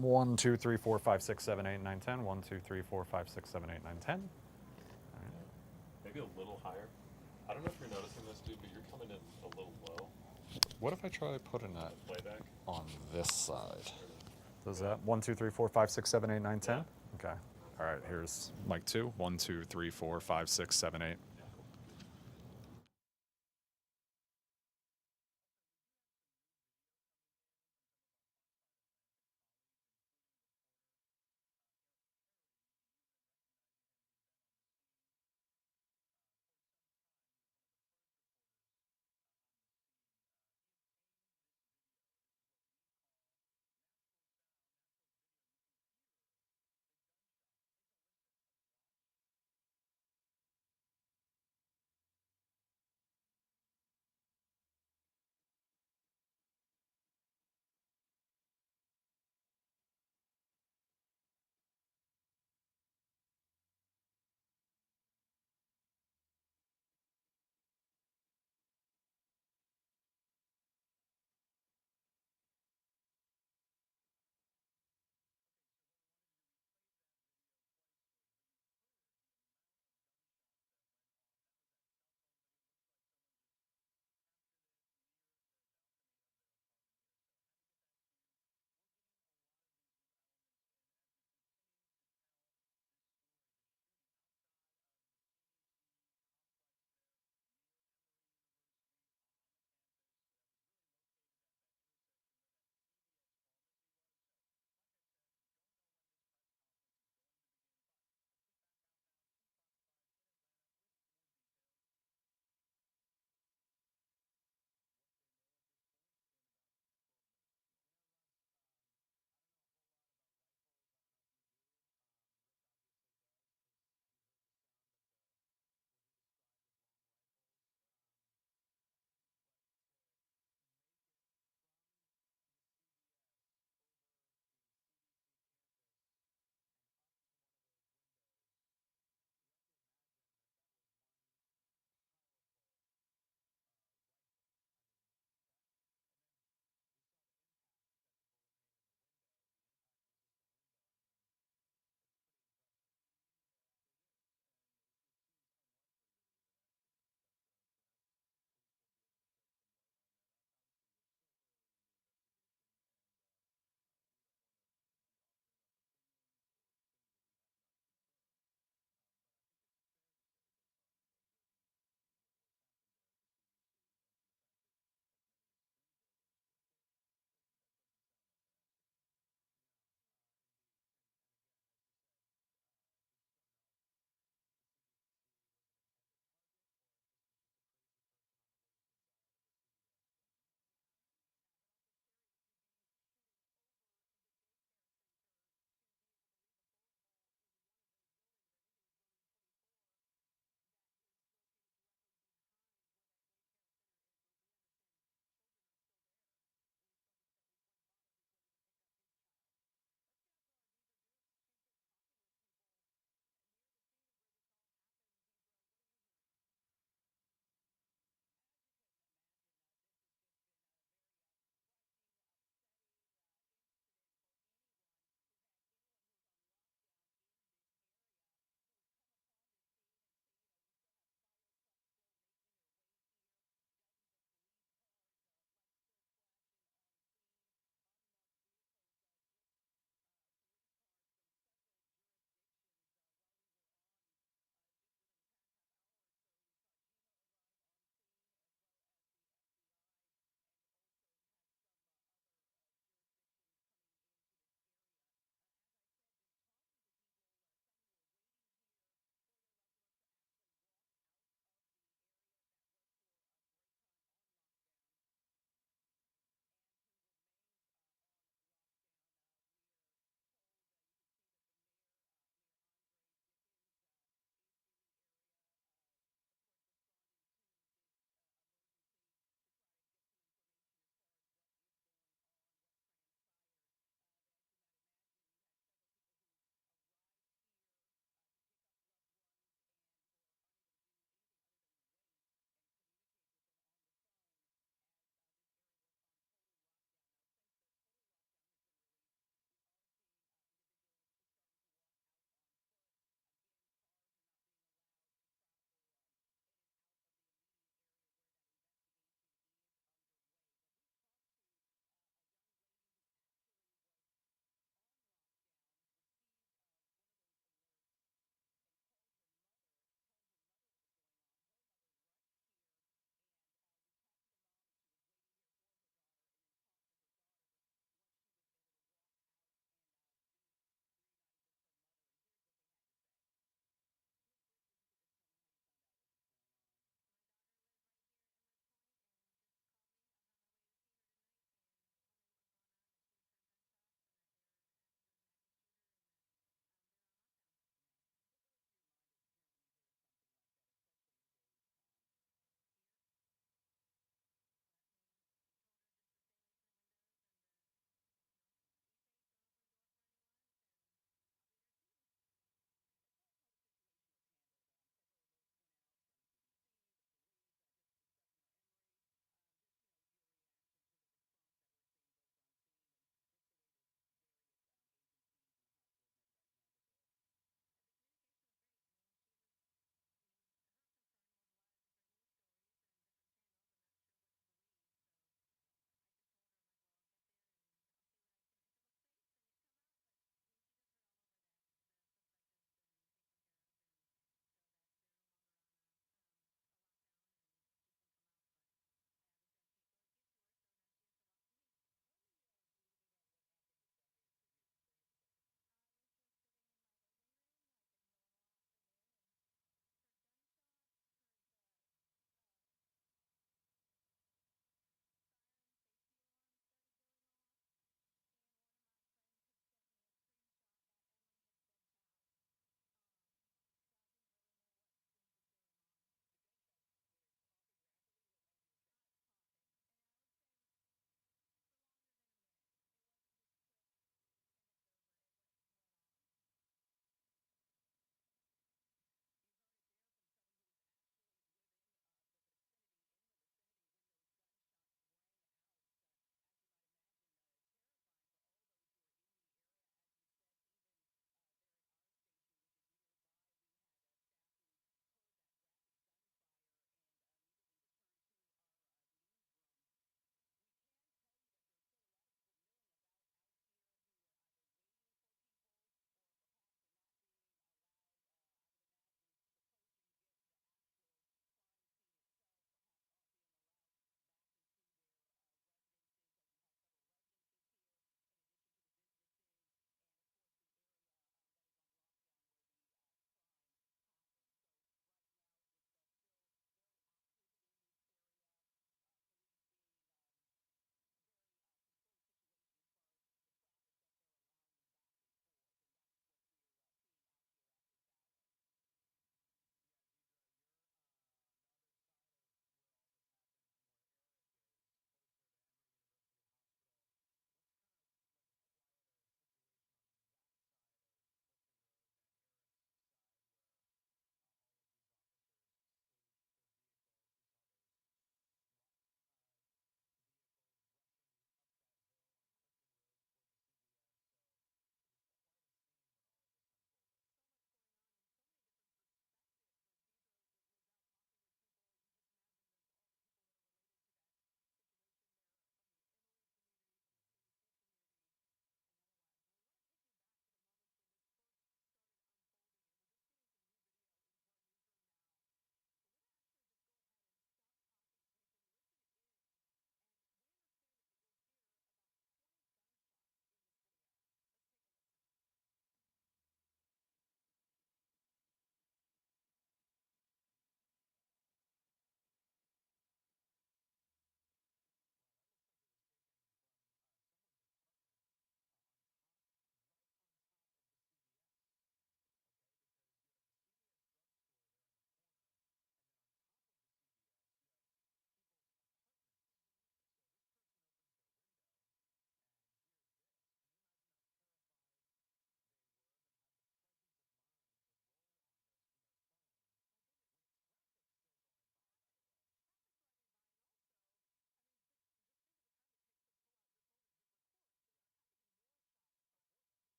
1, 2, 3, 4, 5, 6, 7, 8, 9, 10. 1, 2, 3, 4, 5, 6, 7, 8, 9, 10. Maybe a little higher. I don't know if you're noticing this, dude, but you're coming in a little low. What if I try putting it Playback. on this side? Does that? 1, 2, 3, 4, 5, 6, 7, 8, 9, 10? Yeah. Okay. All right, here's mic 2. 1, 2, 3, 4, 5, 6, 7, 8.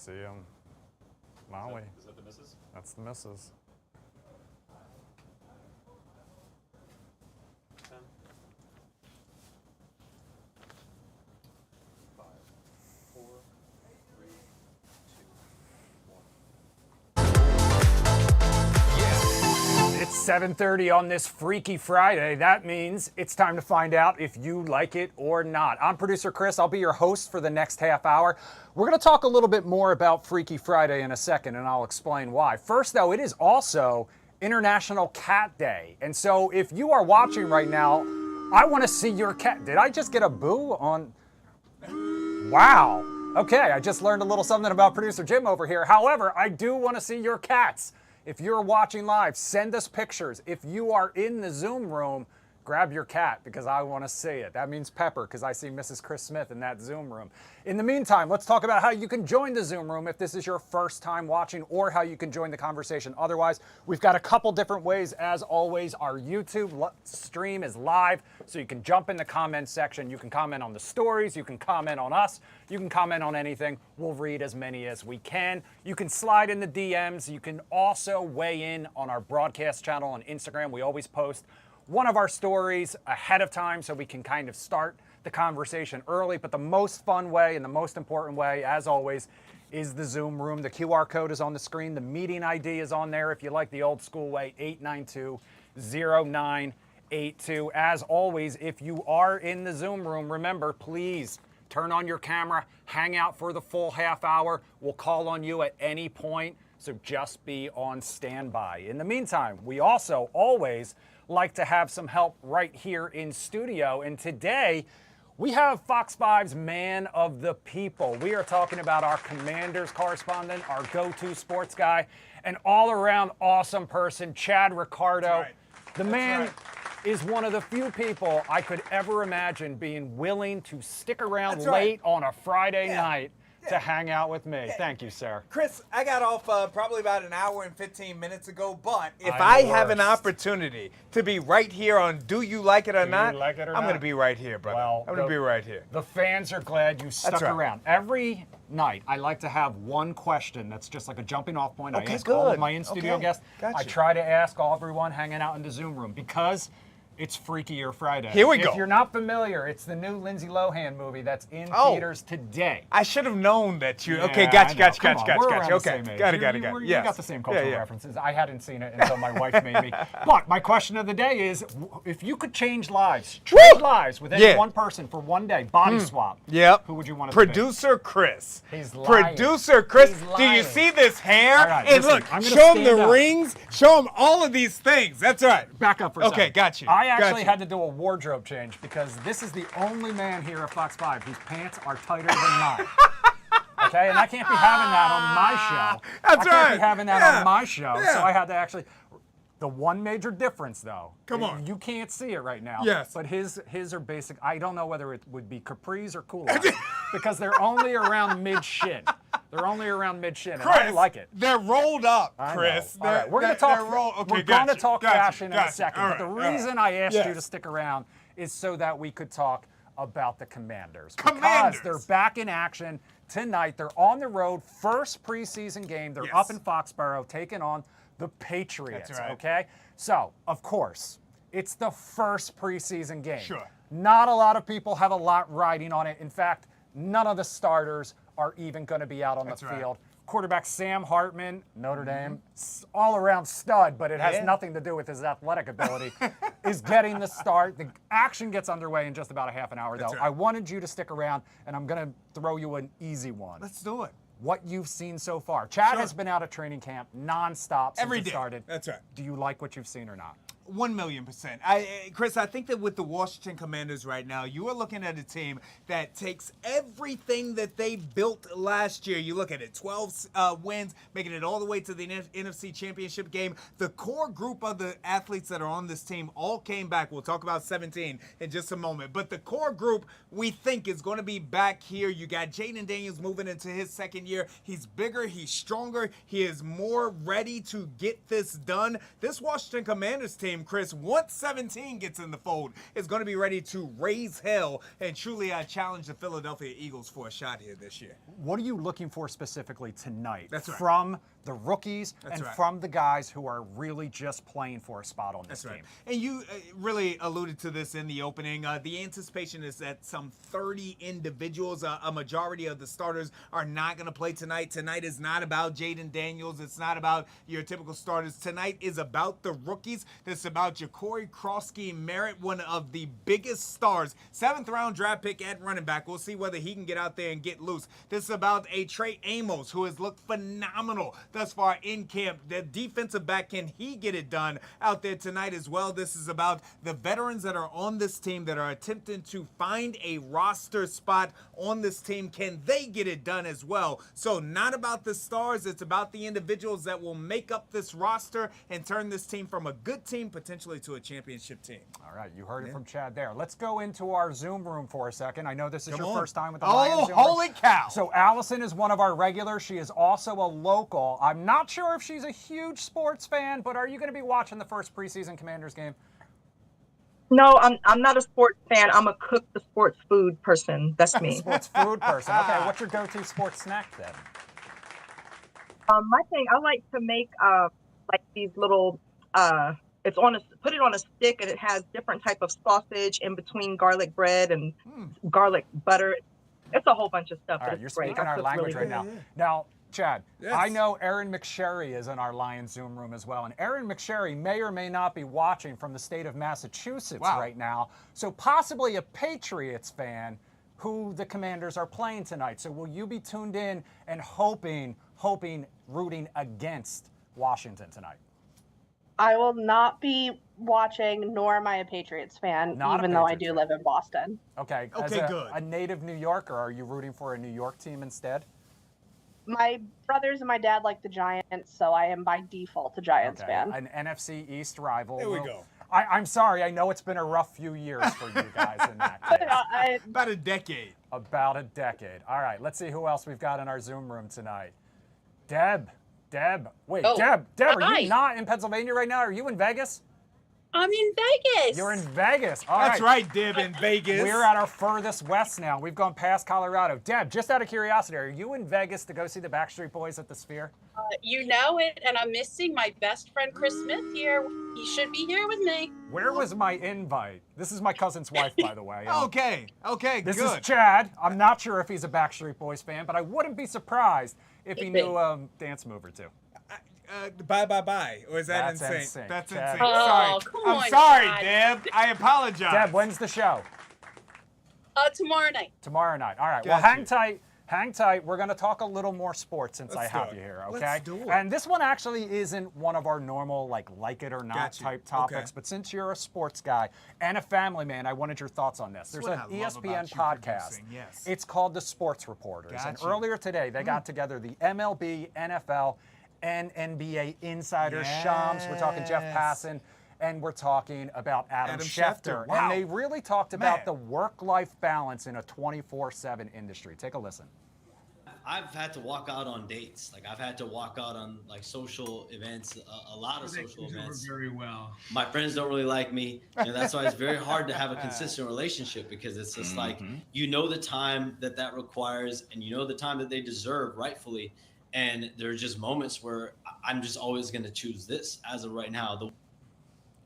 see him. Molly. Is that the missus? That's the missus. 10. 5, 4, 3, 2, 1. It's 7:30 on this Freaky Friday. That means it's time to find out if you like it or not. I'm producer Chris. I'll be your host for the next half hour. We're going to talk a little bit more about Freaky Friday in a second, and I'll explain why. First, though, it is also International Cat Day. And so if you are watching right now, I want to see your cat. Did I just get a boo on? Wow. Okay, I just learned a little something about producer Jim over here. However, I do want to see your cats. If you're watching live, send us pictures. If you are in the Zoom room, grab your cat because I want to see it. That means Pepper because I see Mrs. Chris Smith in that Zoom room. In the meantime, let's talk about how you can join the Zoom room if this is your first time watching, or how you can join the conversation. Otherwise, we've got a couple different ways. As always, our YouTube stream is live, so you can jump in the comment section. You can comment on the stories. You can comment on us. You can comment on anything. We'll read as many as we can. You can slide in the DMs. You can also weigh in on our broadcast channel on Instagram. We always post one of our stories ahead of time so we can kind of start the conversation early. But the most fun way and the most important way, as always, is the Zoom room. The QR code is on the screen. The meeting ID is on there if you like the old school way, 892-0982. As always, if you are in the Zoom room, remember, please turn on your camera, hang out for the full half hour. We'll call on you at any point, so just be on standby. In the meantime, we also always like to have some help right here in studio. And today, we have Fox 5's Man of the People. We are talking about our Commanders correspondent, our go-to sports guy, an all-around awesome person, Chad Ricardo. Right. The man is one of the few people I could ever imagine being willing to stick around late on a Friday night to hang out with me. Thank you, sir. Chris, I got off probably about an hour and 15 minutes ago, but if I'm I the have an worst. opportunity to be right here on Do You Like It or Do Not, You Like It or I'm Not? going to be right here, brother. Well, I'm going to be right here. The fans are glad you stuck right. around. Every night, I like to have one question that's just like a jumping off point. Okay, I ask all of good. my in-studio Okay, guests. gotcha. I try to ask everyone hanging out in the Zoom room because it's Freakier Friday. Here we go. If you're not familiar, it's the new Lindsay Lohan movie that's in Oh. theaters today. I should have known that you. Yeah, Okay, I gotcha. know. Come on, we're around the Okay, same age. got it. You Yes. got the same cultural Yeah. references. I hadn't seen it until my wife made me. But my question of the day is, if you could change lives, trade lives with any Yeah. one person for one day, body swap, Yep. who would you want to Producer Chris. He's lying. Producer Chris. He's Do you lying. see this hair? All right, and listen, look, I'm gonna show him stand the up. rings. Show him all of these things. That's right. Back up for a second. Okay, got you. I Got actually you. had to do a wardrobe change because this is the only man here at Fox 5 whose pants are tighter than mine. Okay, and I can't be having that on my show. That's I can't right. be having that Yeah. on my show, Yeah. so I had to actually. The one major difference, though. Come on. You can't see it right now. Yes. But his are basic. I don't know whether it would be capris or culottes because they're only around mid-shin. They're only around mid-shin, and I Chris, like it. They're rolled up, I know. Chris. All right, They're- we're going to they're talk. rolled- Okay, we're going to gotcha, talk gotcha, fashion in a gotcha. second. All But the right, all reason right. I asked you Yes. to stick around is so that we could talk about the Commanders. Commanders. Because they're back in action tonight. They're on the road, first preseason game. They're Yes. up in Foxborough, taking on the Patriots. That's right. Okay, so of course it's the first preseason game. Sure. Not a lot of people have a lot riding on it. In fact, none of the starters are even going to be out on That's the right. field. Quarterback Sam Hartman, Notre Dame, all-around stud, but it has Yeah. nothing to do with his athletic ability, is getting the start. The action gets underway in just about a half an hour, though. That's right. I wanted you to stick around, and I'm going to throw you an easy one. Let's do it. What you've seen so far. Chad Sure. has been out of training camp nonstop since Every it day. started. That's right. Do you like what you've seen or not? 1,000,000%. Chris, I think that with the Washington Commanders right now, you are looking at a team that takes everything that they built last year. You look at it, 12 wins, making it all the way to the NFC Championship game. The core group of the athletes that are on this team all came back. We'll talk about 17 in just a moment. But the core group we think is going to be back here. You got Jaden Daniels moving into his second year. He's bigger, he's stronger, he is more ready to get this done. This Washington Commanders team, team, Chris, once 17 gets in the fold, is going to be ready to raise hell and truly challenge the Philadelphia Eagles for a shot here this year. What are you looking for specifically tonight That's right. from the rookies That's and right. from the guys who are really just playing for a spot on this That's team? right. And you really alluded to this in the opening. The anticipation is that some 30 individuals, a majority of the starters, are not going to play tonight. Tonight is not about Jaden Daniels. It's not about your typical starters. Tonight is about the rookies. It's about Ja'Cory Krosky-Merritt, one of the biggest stars. 7th round draft pick at running back. We'll see whether he can get out there and get loose. This is about a Trey Amos, who has looked phenomenal thus far in camp. The defensive back, can he get it done out there tonight as well? This is about the veterans that are on this team that are attempting to find a roster spot on this team. Can they get it done as well? So not about the stars, it's about the individuals that will make up this roster and turn this team from a good team potentially to a championship team. All right, you heard it from Chad there. Let's go into our Zoom room for a second. I know this is Come your on. first time with the Oh, Lions Zoom holy room. cow. So Allison is one of our regulars. She is also a local. I'm not sure if she's a huge sports fan, but are you going to be watching the first preseason Commanders game? No, I'm not a sports fan. I'm a cook the sports food person. That's me. Sports food person. Okay, what's your go-to sports snack then? My thing, I like to make like these little it's on a put it on a stick, and it has different type of sausage in between garlic bread and garlic butter. It's a whole bunch of stuff. All but right, it's you're great. speaking I our cook language really right good. now. Now, Chad, Yes. I know Erin McSherry is in our Lions Zoom room as well, and Erin McSherry may or may not be watching from the state of Massachusetts Wow. right now, so possibly a Patriots fan who the Commanders are playing tonight. So will you be tuned in and hoping, rooting against Washington tonight? I will not be watching, nor am I a Patriots fan, Not a even though I Patriots do fan. live in Boston. Okay, Okay, as good. a native New Yorker, are you rooting for a New York team instead? My brothers and my dad like the Giants, so I am by default a Giants fan. An NFC East rival. There we Well, go. I'm sorry, I know it's been a rough few years for you guys in that case. About a decade. About a decade. All right, let's see who else we've got in our Zoom room tonight. Deb. Wait, Oh, Deb, are hi. you not in Pennsylvania right now? Are you in Vegas? I'm in Vegas. You're in Vegas. All That's right, Deb, in Vegas. We're at our furthest west now. We've gone past Colorado. Deb, just out of curiosity, are you in Vegas to go see the Backstreet Boys at the Sphere? You know it, and I'm missing my best friend Chris Smith here. He should be here with me. Where was my invite? This is my cousin's wife, by the way. Okay, This good. is Chad. I'm not sure if he's a Backstreet Boys fan, but I wouldn't be surprised if he knew a dance move or two. Bye. Or is that That's insane? NSYNC. That's Chad. insane. Oh, Sorry. come I'm on, sorry, Chad. Deb. I apologize. Deb, when's the show? Tomorrow night. Tomorrow night. All right. Well, Got hang you. tight. Hang tight. We're going to talk a little more sports since Let's I have do you it. here, Let's okay? do it. And this one actually isn't one of our normal like it or not Got you. type topics, Okay. but since you're a sports guy and a family man, I wanted your thoughts on this. There's what an I love ESPN about you podcast. producing, yes. It's called The Sports Reporters. Got And you. earlier today, they got together the MLB, NFL, and NBA insiders. Shams, we're talking Jeff Yes. Passan, and we're talking about Adam Schefter. Wow. And they really talked about Man. the work-life balance in a 24/7 industry. Take a listen. I've had to walk out on dates. Like I've had to walk out on like social events, a lot of social events. Very well. My friends don't really like me, and that's why it's very hard to have a consistent relationship because it's just like you know the time that requires, and you know the time that they deserve rightfully, and there are just moments where I'm just always going to choose this as of right now.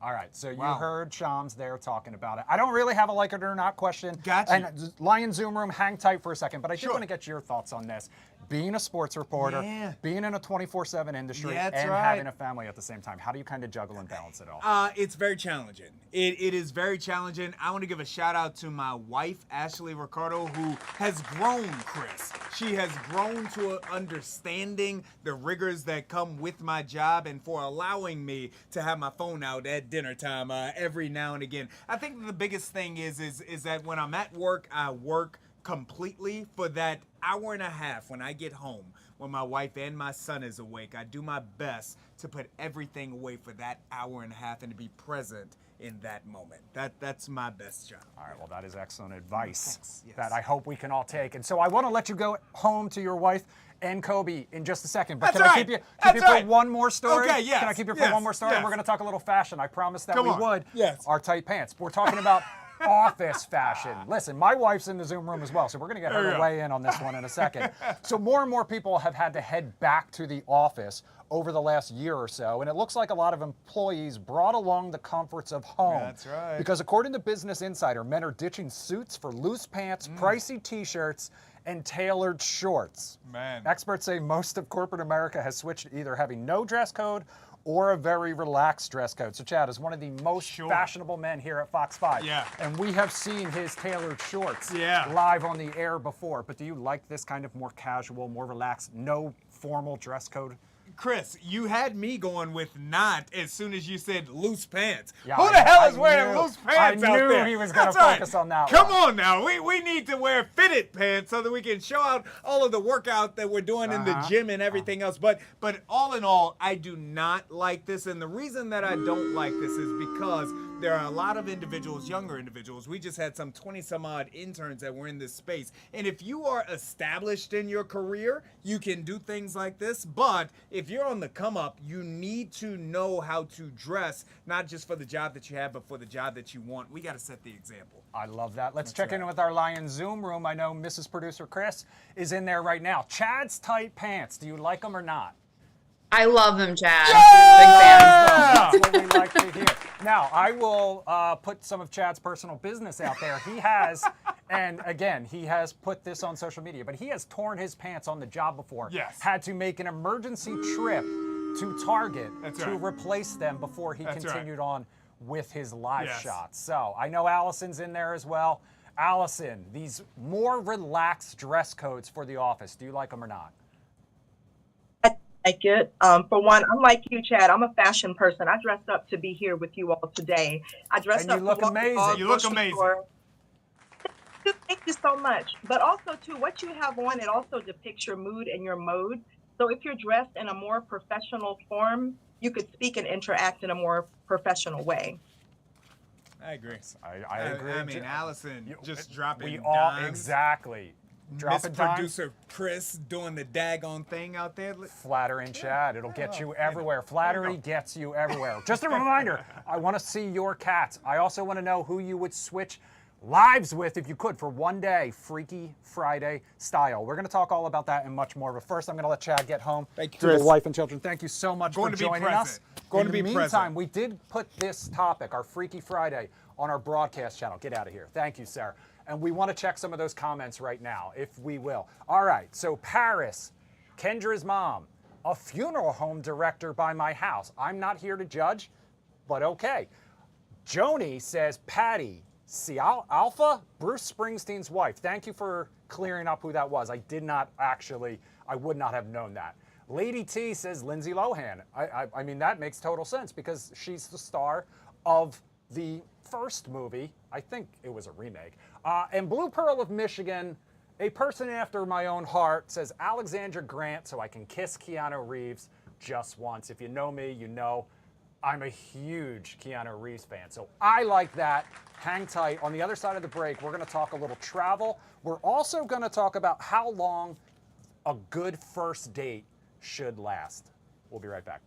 All right, so you Wow. heard Shams there talking about it. I don't really have a like it or not question. Gotcha. And Lion Zoom Room, hang tight for a second, but I Sure. do want to get your thoughts on this. Being a sports reporter, Yeah. being in a 24/7 industry, Yeah, that's and right. having a family at the same time. How do you kind of juggle and balance it all? It's very challenging. It is very challenging. I want to give a shout out to my wife, Ashley Ricardo, who has grown, Chris. She has grown to understanding the rigors that come with my job and for allowing me to have my phone out at dinner time every now and again. I think the biggest thing is that when I'm at work, I work completely for that hour and a half when I get home. When my wife and my son is awake, I do my best to put everything away for that hour and a half and to be present in that moment. That's my best job. All right, well, that is excellent advice Thanks, yes. that I hope we can all take. And so I want to let you go home to your wife and Kobe in just a second. But That's can I right. keep you That's for right. one more story? Okay, yes, Can I keep you for yes, one more story? yes. We're going to talk a little fashion. I promised that Come we on. would. Yes. Our tight pants. We're talking about office fashion. Listen, my wife's in the Zoom room as well, so we're going to get her There you to go. weigh in on this one in a second. So more and more people have had to head back to the office over the last year or so, and it looks like a lot of employees brought along the comforts of home. That's right. Because according to Business Insider, men are ditching suits for loose pants, pricey t-shirts, and tailored shorts. Man. Experts say most of corporate America has switched to either having no dress code or a very relaxed dress code. So Chad is one of the most Sure. fashionable men here at Fox 5. Yeah. And we have seen his tailored shorts Yeah. live on the air before. But do you like this kind of more casual, more relaxed, no formal dress code? Chris, you had me going with not as soon as you said loose pants. Yeah, Who I- the hell I is wearing knew- loose pants I out knew there? he was gonna That's right. focus on that Come one. on now. We need to wear fitted pants so that we can show out all of the workout that we're doing in the gym and everything else. But all in all, I do not like this. And the reason that I don't like this is because there are a lot of individuals, younger individuals. We just had some 20 some odd interns that were in this space. And if you are established in your career, you can do things like this. But if you're on the come up, you need to know how to dress, not just for the job that you have, but for the job that you want. We got to set the example. I love that. Let's check in with our Lion Zoom room. I know Mrs. Producer Chris is in there right now. Chad's tight pants. Do you like them or not? I love them, Chad. Big fan. That's what we like to hear. Now, I will put some of Chad's personal business out there. He has, and again, he has put this on social media, but he has torn his pants on the job before. Yes. Had to make an emergency trip to Target That's to right. replace them before he That's right. continued on with his live Yes. shots. So I know Allison's in there as well. Allison, these more relaxed dress codes for the office, do you like them or not? Like it. For one, I'm like you, Chad. I'm a fashion person. I dressed up to be here with you all today. I dressed And up you look to walk the amazing. dog, You look grocery amazing. store. Thank you so much. But also, too, what you have on, it also depicts your mood and your mode. So if you're dressed in a more professional form, you could speak and interact in a more professional way. I agree. I agree. I mean, Allison just dropping We all, dimes. exactly. Miss Dropping dimes. Producer Chris doing the daggone thing out there. Flattering Chad. It'll get you everywhere. Flattery go. gets you everywhere. Just a reminder, I want to see your cats. I also want to know who you would switch lives with if you could for one day, Freaky Friday style. We're going to talk all about that and much more. But first, I'm going to let Chad get home Thank you, to the Chris. wife and children. Thank you so much Going for to be joining us. present. Going In to be the meantime, present. we did put this topic, our Freaky Friday, on our broadcast channel. Get out of here. Thank you, Sarah. And we want to check some of those comments right now, if we will. All right, so Paris, Kendra's mom, a funeral home director by my house. I'm not here to judge, but okay. Joni says, Patty, Alpha, Bruce Springsteen's wife. Thank you for clearing up who that was. I did not actually, I would not have known that. Lady T says Lindsay Lohan. I mean, that makes total sense because she's the star of the first movie. I think it was a remake. And Blue Pearl of Michigan, a person after my own heart, says Alexandra Grant so I can kiss Keanu Reeves just once. If you know me, you know I'm a huge Keanu Reeves fan. So I like that. Hang tight. On the other side of the break, we're going to talk a little travel. We're also going to talk about how long a good first date should last. We'll be right back.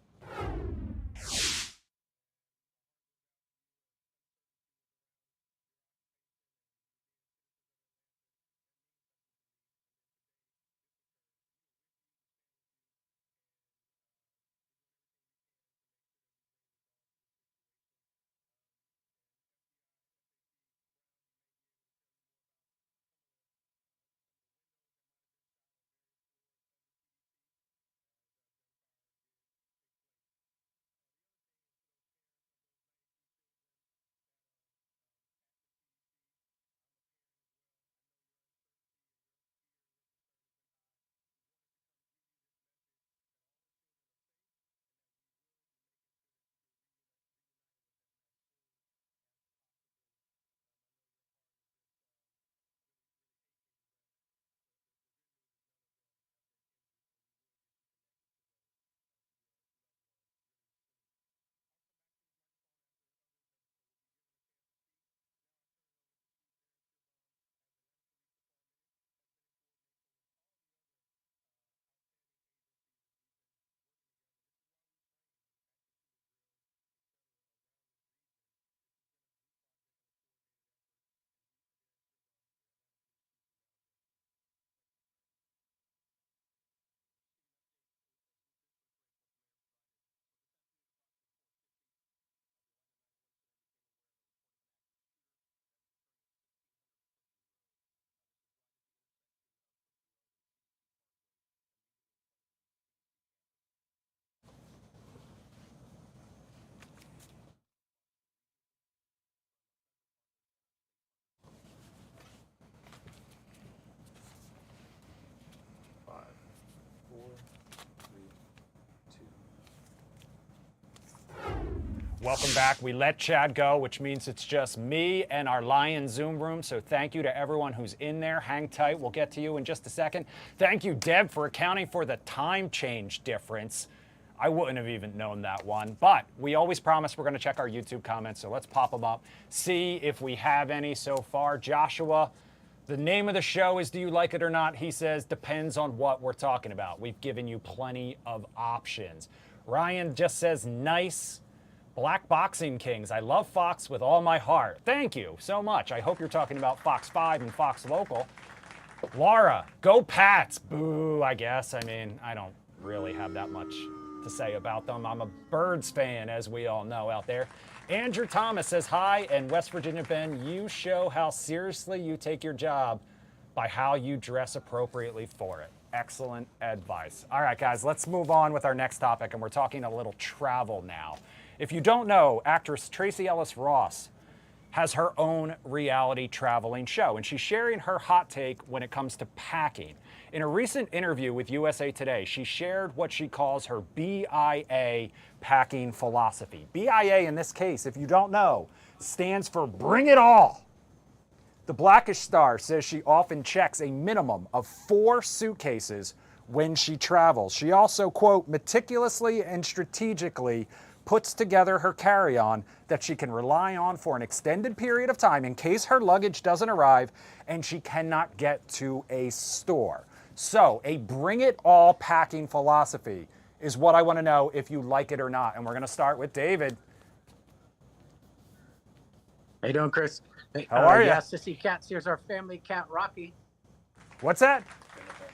Welcome back. We let Chad go, which means it's just me and our Lion Zoom room. So thank you to everyone who's in there. Hang tight. We'll get to you in just a second. Thank you, Deb, for accounting for the time change difference. I wouldn't have even known that one. But we always promise we're going to check our YouTube comments. So let's pop them up, see if we have any so far. Joshua, the name of the show is Do You Like It or Not? He says, depends on what we're talking about. We've given you plenty of options. Ryan just says, nice. Black Boxing Kings. I love Fox with all my heart. Thank you so much. I hope you're talking about Fox 5 and Fox Local. Laura, go Pats. Boo, I guess. I mean, I don't really have that much to say about them. I'm a Birds fan, as we all know out there. Andrew Thomas says, hi, and West Virginia Ben, you show how seriously you take your job by how you dress appropriately for it. Excellent advice. All right, guys, let's move on with our next topic, and we're talking a little travel now. If you don't know, actress Tracee Ellis Ross has her own reality traveling show, and she's sharing her hot take when it comes to packing. In a recent interview with USA Today, she shared what she calls her BIA packing philosophy. BIA, in this case, if you don't know, stands for Bring It All. The Blackish star says she often checks a minimum of 4 suitcases when she travels. She also, quote, meticulously and strategically puts together her carry-on that she can rely on for an extended period of time in case her luggage doesn't arrive and she cannot get to a store. So a bring it all packing philosophy is what I want to know if you like it or not. And we're going to start with David. How you doing, Chris? Hey, How are you? Yeah, Sissy Cats. Here's our family cat, Rocky. What's that?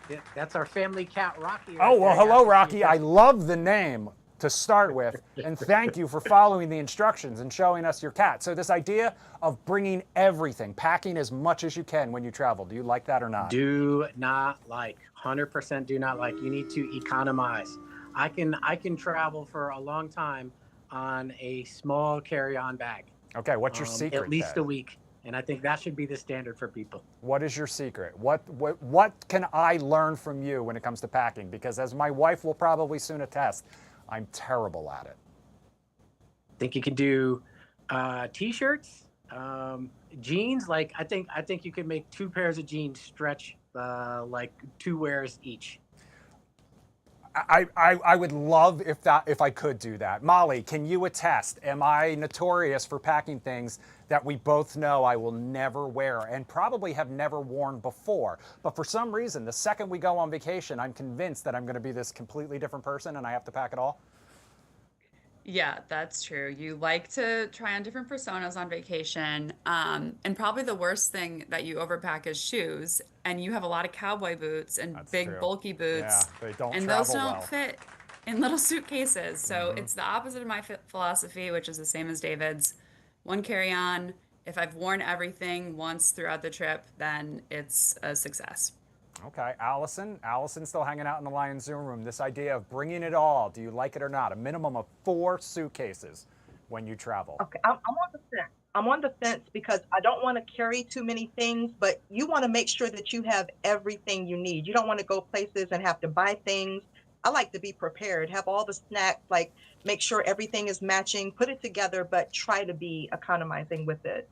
Yeah, that's our family cat, Rocky. Oh, well, there. hello, Yeah, Rocky. I love the name to start with, and thank you for following the instructions and showing us your cat. So this idea of bringing everything, packing as much as you can when you travel, do you like that or not? Do not like. 100% do not like. You need to economize. I can travel for a long time on a small carry-on bag. Okay, what's your secret At least then? a week. And I think that should be the standard for people. What is your secret? What can I learn from you when it comes to packing? Because as my wife will probably soon attest, I'm terrible at it. I think you can do t-shirts, jeans. Like I think you can make 2 pairs of jeans stretch like 2 wears each. I would love if I could do that. Molly, can you attest? Am I notorious for packing things that we both know I will never wear and probably have never worn before? But for some reason, the second we go on vacation, I'm convinced that I'm going to be this completely different person and I have to pack it all. Yeah, that's true. You like to try on different personas on vacation. And probably the worst thing that you overpack is shoes. And you have a lot of cowboy boots and That's big, true. bulky boots. Yeah, they don't And travel those don't well. fit in little suitcases. So it's the opposite of my philosophy, which is the same as David's. One carry-on. If I've worn everything once throughout the trip, then it's a success. Okay, Allison. Allison's still hanging out in the Lion Zoom room. This idea of bringing it all, do you like it or not? A minimum of 4 suitcases when you travel. Okay, I'm on the fence. I'm on the fence because I don't want to carry too many things, but you want to make sure that you have everything you need. You don't want to go places and have to buy things. I like to be prepared, have all the snacks, like make sure everything is matching, put it together, but try to be economizing with it.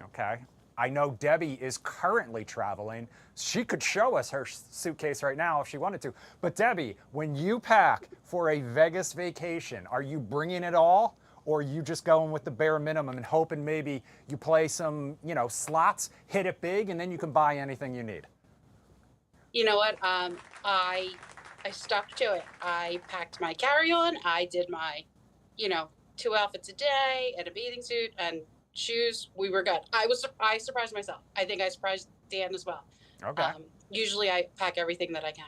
Okay. I know Debbie is currently traveling. She could show us her suitcase right now if she wanted to. But Debbie, when you pack for a Vegas vacation, are you bringing it all? Or are you just going with the bare minimum and hoping maybe you play some, slots, hit it big, and then you can buy anything you need? You know what? I stuck to it. I packed my carry-on. I did my, 2 outfits a day and a bathing suit and shoes. We were good. I surprised myself. I think I surprised Dan as well. Okay. Usually I pack everything that I can.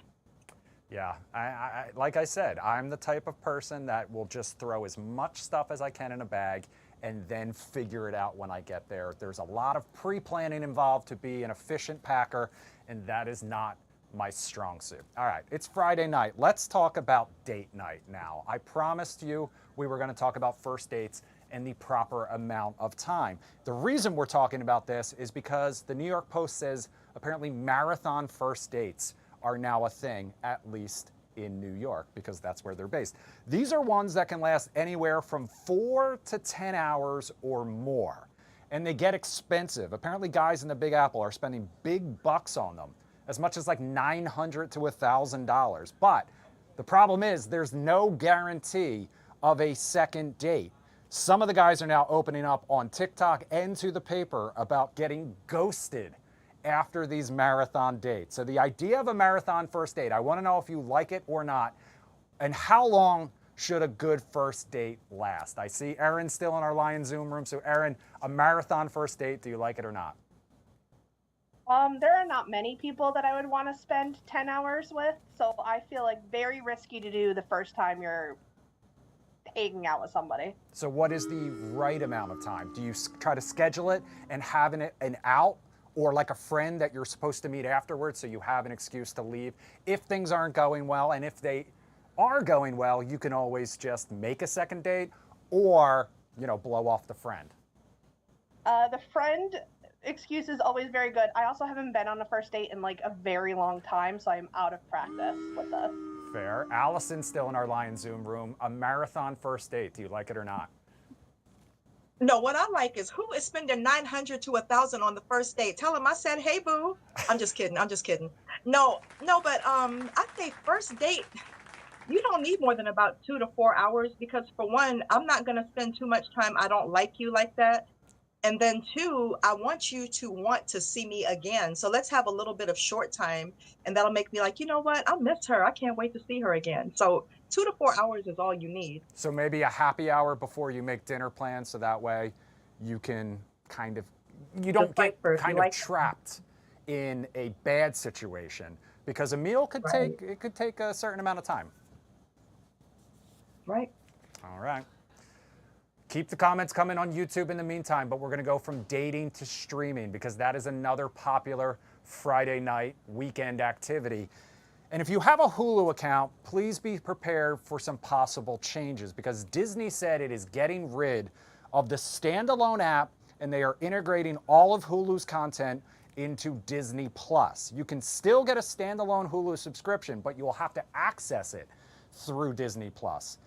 Yeah, I like I said, I'm the type of person that will just throw as much stuff as I can in a bag and then figure it out when I get there. There's a lot of pre-planning involved to be an efficient packer, and that is not my strong suit. All right, it's Friday night. Let's talk about date night now. I promised you we were going to talk about first dates and the proper amount of time. The reason we're talking about this is because the New York Post says apparently marathon first dates are now a thing, at least in New York because that's where they're based. These are ones that can last anywhere from 4 to 10 hours or more. And they get expensive. Apparently guys in the Big Apple are spending big bucks on them, as much as like $900 to $1,000. But the problem is there's no guarantee of a second date. Some of the guys are now opening up on TikTok and to the paper about getting ghosted after these marathon dates. So the idea of a marathon first date, I want to know if you like it or not, and how long should a good first date last? I see Erin still in our Lion Zoom room. So Erin, a marathon first date, do you like it or not? There are not many people that I would want to spend 10 hours with, so I feel like very risky to do the first time you're hanging out with somebody. So what is the right amount of time? Do you try to schedule it and have an out, or like a friend that you're supposed to meet afterwards so you have an excuse to leave if things aren't going well? And if they are going well, you can always just make a second date or, blow off the friend. The friend excuse is always very good. I also haven't been on a first date in like a very long time, so I'm out of practice with this. Fair. Allison's still in our Lion Zoom room. A marathon first date, do you like it or not? No, what I like is who is spending $900 to $1,000 on the first date? Tell him I said, hey, boo. I'm just kidding. No, but I think first date, you don't need more than about 2 to 4 hours because for one, I'm not going to spend too much time. I don't like you like that. And then two, I want you to want to see me again. So let's have a little bit of short time and that'll make me like, you know what? I miss her. I can't wait to see her again. So 2 to 4 hours is all you need. So maybe a happy hour before you make dinner plans so that way you can you don't get trapped in a bad situation because a meal could take a certain amount of time. Right. All right. Keep the comments coming on YouTube in the meantime, but we're going to go from dating to streaming because that is another popular Friday night weekend activity. And if you have a Hulu account, please be prepared for some possible changes because Disney said it is getting rid of the standalone app and they are integrating all of Hulu's content into Disney Plus. You can still get a standalone Hulu subscription, but you will have to access it through Disney Plus.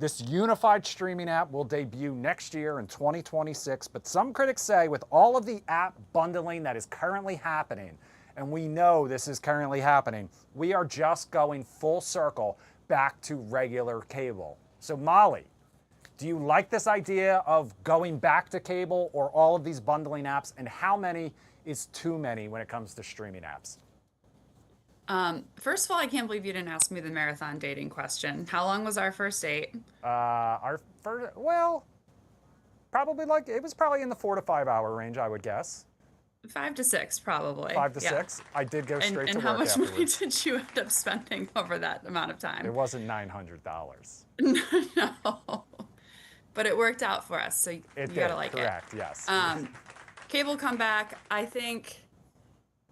This unified streaming app will debut next year in 2026, but some critics say with all of the app bundling that is currently happening, and we know this is currently happening, we are just going full circle back to regular cable. So Molly, do you like this idea of going back to cable or all of these bundling apps, and how many is too many when it comes to streaming apps? First of all, I can't believe you didn't ask me the marathon dating question. How long was our first date? Our first, well, it was probably in the 4 to 5 hour range, I would guess. 5 to 6, probably. 5 to 6. I did go straight to work And how much money afterwards. did you end up spending over that amount of time? It wasn't $900. No, but it worked out for us, so you gotta like it. Correct, yes. Cable comeback, I think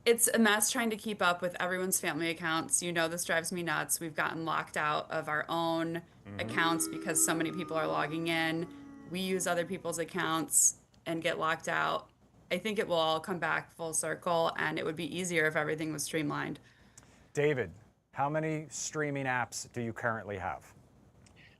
it's a mess trying to keep up with everyone's family accounts. This drives me nuts. We've gotten locked out of our own accounts because so many people are logging in. We use other people's accounts and get locked out. I think it will all come back full circle, and it would be easier if everything was streamlined. David, how many streaming apps do you currently have?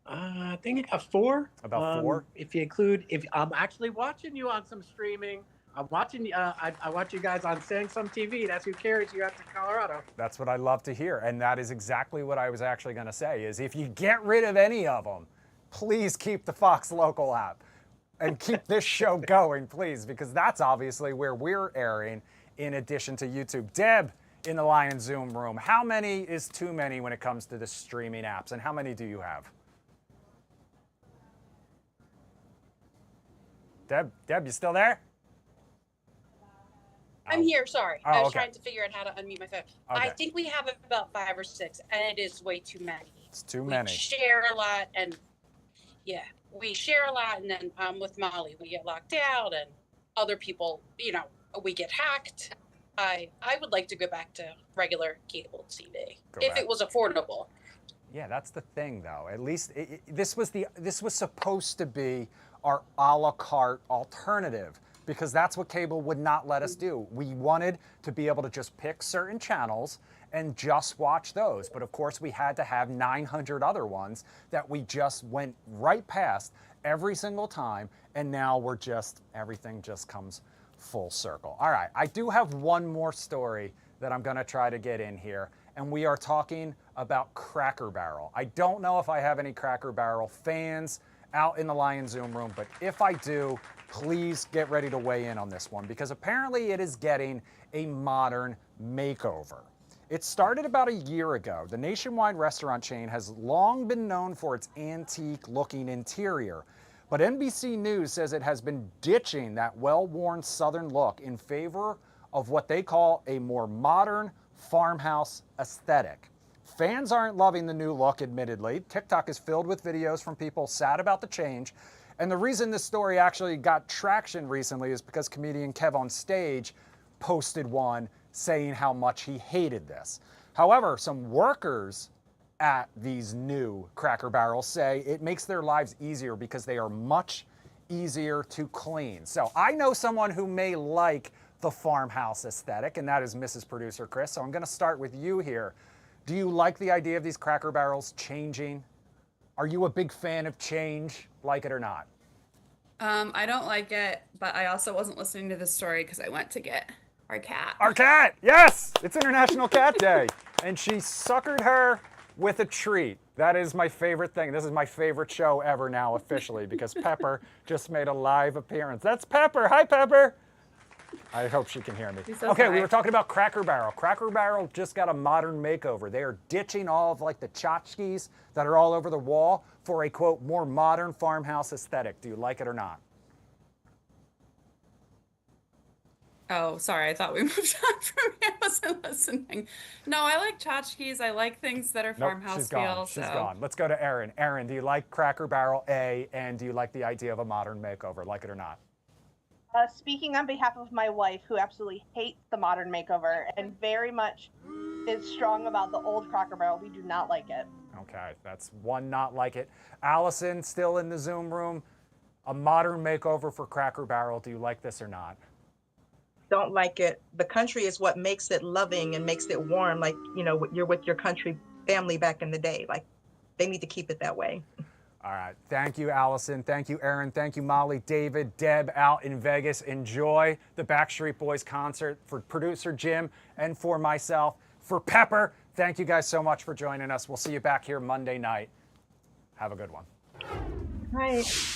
I think I got 4. About 4? If you include, if I'm actually watching you on some streaming, I'm watching. I watch you guys on Samsung TV. That's who carries you out to Colorado. That's what I love to hear, and that is exactly what I was actually going to say. Is if you get rid of any of them, please keep the Fox Local app and keep this show going, please, because that's obviously where we're airing. In addition to YouTube, Deb in the Lion Zoom room. How many is too many when it comes to the streaming apps, and how many do you have? Deb, you still there? I'm here, sorry. Oh, I was okay. trying to figure out how to unmute my phone. Okay. I think we have about 5 or 6, and it is way too many. It's too many. We share a lot, and we share a lot, and then with Molly, we get locked out, and other people, we get hacked. I would like to go back to regular cable TV if it was affordable. Yeah, that's the thing, though. At least this was supposed to be our a la carte alternative, because that's what cable would not let us do. We wanted to be able to just pick certain channels and just watch those. But of course, we had to have 900 other ones that we just went right past every single time. And now everything just comes full circle. All right, I do have one more story that I'm going to try to get in here. And we are talking about Cracker Barrel. I don't know if I have any Cracker Barrel fans out in the Lion Zoom room, but if I do, please get ready to weigh in on this one, because apparently it is getting a modern makeover. It started about a year ago. The nationwide restaurant chain has long been known for its antique-looking interior, but NBC News says it has been ditching that well-worn Southern look in favor of what they call a more modern farmhouse aesthetic. Fans aren't loving the new look, admittedly. TikTok is filled with videos from people sad about the change. And the reason this story actually got traction recently is because comedian Kev on Stage posted one saying how much he hated this. However, some workers at these new Cracker Barrels say it makes their lives easier because they are much easier to clean. So I know someone who may like the farmhouse aesthetic, and that is Mrs. Producer Chris. So I'm going to start with you here. Do you like the idea of these Cracker Barrels changing? Are you a big fan of change, like it or not? I don't like it, but I also wasn't listening to this story because I went to get our cat. Our cat, yes! It's International Cat Day. And she suckered her with a treat. That is my favorite thing. This is my favorite show ever now, officially, because Pepper just made a live appearance. That's Pepper. Hi, Pepper. I hope she can hear me. Okay, we were talking about Cracker Barrel. Cracker Barrel just got a modern makeover. They are ditching all of like the tchotchkes that are all over the wall for a, quote, more modern farmhouse aesthetic. Do you like it or not? Oh, sorry. I thought we moved on from here. I wasn't listening. No, I like tchotchkes. I like things that are farmhouse she's gone. feel. She's gone. Let's go to Erin. Erin, do you like Cracker Barrel, A, and do you like the idea of a modern makeover? Like it or not? Speaking on behalf of my wife, who absolutely hates the modern makeover and very much is strong about the old Cracker Barrel, we do not like it. Okay, that's one not like it. Allison, still in the Zoom room. A modern makeover for Cracker Barrel. Do you like this or not? Don't like it. The country is what makes it loving and makes it warm. Like, you know, you're with your country family back in the day. Like, they need to keep it that way. All right. Thank you, Allison. Thank you, Erin. Thank you, Molly, David, Deb out in Vegas. Enjoy the Backstreet Boys concert. For producer Jim and for myself, for Pepper, thank you guys so much for joining us. We'll see you back here Monday night. Have a good one. Right.